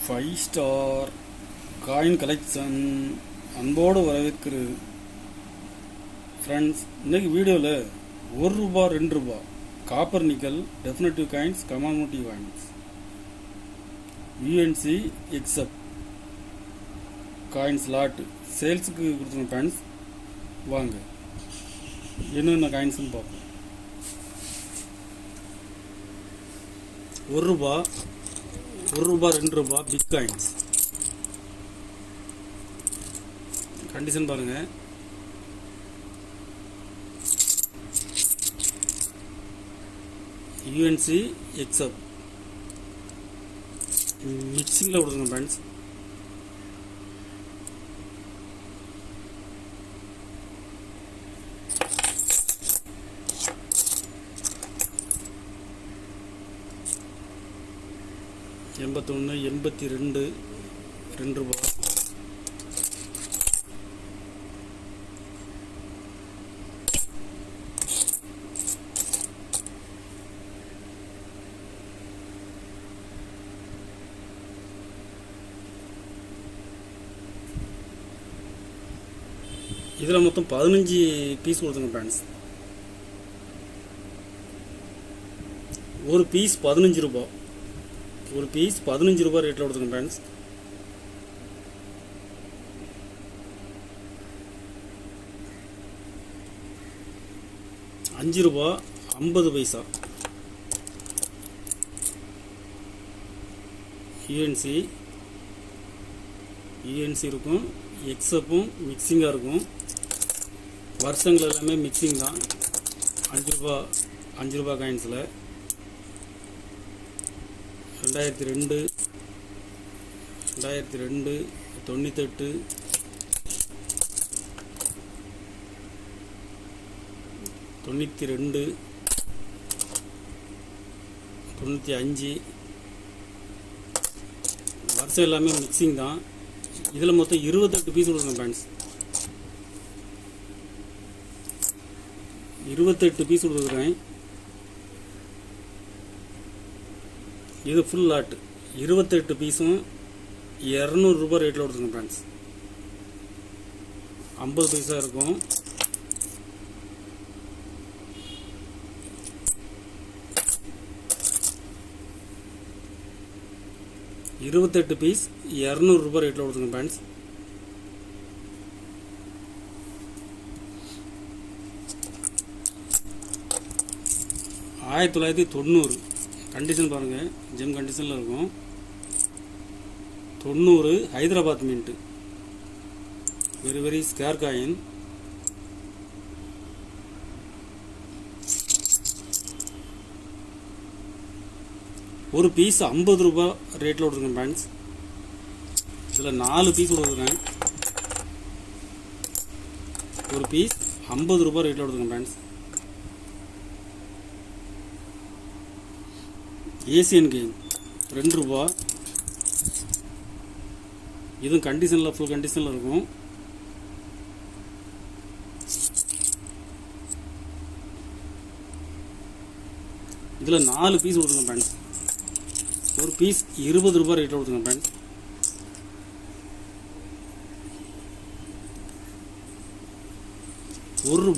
Five star coin collection அன்போடு வரவேற்கிறது friends. இன்றைக்கி வீடியோவில் ₹1 ₹2 copper nickel definitive coins commemorative coins UNC XF coins lot சேல்ஸுக்கு கொடுத்துருங்க ஃப்ரெண்ட்ஸ். வாங்க என்னென்ன காயின்ஸ்னு பார்ப்போம். ₹1 ₹2 பிக் காயின்ஸ் கண்டிஷன் பாருங்க. யூஎன்சி எக்ஸப் மிக்சிங்கில் கொடுத்துருங்க ஃப்ரெண்ட்ஸ். ₹81 ₹82 ₹2 இதில் மொத்தம் 15 பீஸ் கொடுத்துங்க ஃப்ரெண்ட்ஸ். ஒரு பீஸ் ₹15. ஒரு பீஸ் ₹15 ரேட்டில் கொடுத்துங்க ஃப்ரெண்ட்ஸ். ₹5 50 யூஎன்சி இருக்கும். எக்ஸப்பும் மிக்சிங்காக இருக்கும். வருஷங்கள் எல்லாமே மிக்சிங் தான். ₹5 காயின்ஸில் 2002 98 92 95 வருஷம் எல்லாமே மிக்சிங் தான். இதில் மொத்தம் 28 பீஸ் கொடுக்குறேன் ஃப்ரெண்ட்ஸ். 28 பீஸ் கொடுக்குறேன். இது ஃபுல் லாட் 28 பீஸும் ₹200 ரேட்டில் கொடுத்துருங்க ஃப்ரெண்ட்ஸ். 50 பைசா இருக்கும். ₹28 பீஸ் ₹200 ரேட்டில் கொடுத்துருங்க ஃப்ரெண்ட்ஸ். $1990 கண்டிஷன் பாருங்கள். ஜெம் கண்டிஷனில் இருக்கும். 90 Hyderabad mint very square coin. ஒரு பீஸ் ₹50 ரேட்டில் கொடுத்துருங்க ஃப்ரெண்ட்ஸ். இதில் 4 பீஸ் கொடுக்குறேன். ஒரு பீஸ் ₹50 ரேட்டில் கொடுத்துருங்க ஃப்ரெண்ட்ஸ். Asian gain ₹2. இதுவும் கண்டிஷனில் ஃபுல் கண்டிஷனில் இருக்கும். இதில் 4 பீஸ் கொடுத்துருங்க ஃப்ரெண்ட்ஸ். ஒரு பீஸ் ₹20 ரேட்டில் கொடுத்துருங்க ஃப்ரெண்ட்ஸ். ₹1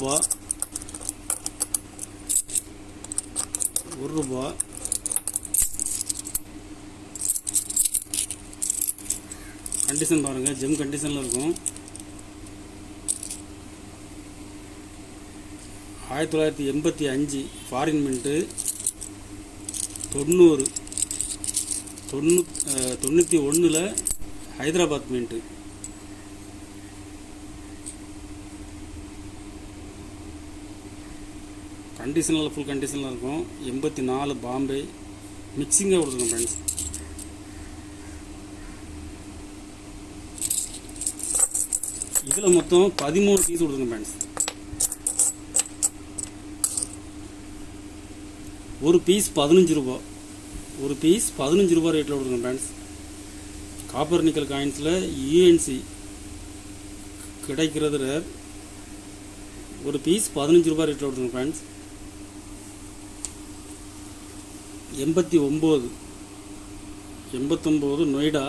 கண்டிஷன் பாருங்கள். ஜெம் கண்டிஷனில் இருக்கும். 1985 ஃபாரின் மின்ட்டு 91 ஹைதராபாத் மின்ட்டு. கண்டிஷனில் ஃபுல் கண்டிஷனில் இருக்கும். 84 பாம்பே மிக்சிங்காக கொடுத்துருங்க ஃப்ரெண்ட்ஸ். இதில் மொத்தம் 13 பீஸ் கொடுத்துருங்க ஃப்ரெண்ட்ஸ். ஒரு பீஸ் ₹15. ஒரு பீஸ் ₹15 ரேட்டில் கொடுத்துருங்க ஃப்ரெண்ட்ஸ். காப்பர் நிக்கல் காயின்ஸில் யூஎன்சி கிடைக்கிறது ரேர். ஒரு பீஸ் ₹15 ரேட்டில் கொடுத்துருங்க friends. 89 89 Noida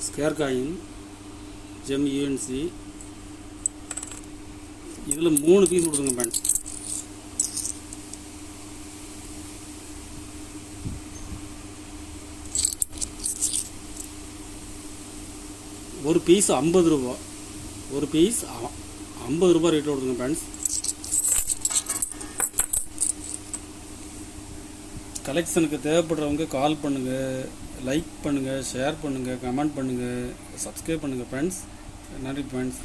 square coin gem UNC. இதில் 3 பீஸ் கொடுத்துருங்க ஃப்ரெண்ட்ஸ். ஒரு பீஸ் 50 ரூபா. ஒரு பீஸ் 50 ரூபா ரேட்டில் கொடுத்துருங்க ஃப்ரெண்ட்ஸ். கலெக்ஷனுக்கு தேவைப்படுறவங்க கால் பண்ணுங்கள், லைக் பண்ணுங்கள், ஷேர் பண்ணுங்கள், கமெண்ட் பண்ணுங்கள், சப்ஸ்கிரைப் பண்ணுங்கள் ஃப்ரெண்ட்ஸ். நன்றி ஃப்ரெண்ட்ஸ்.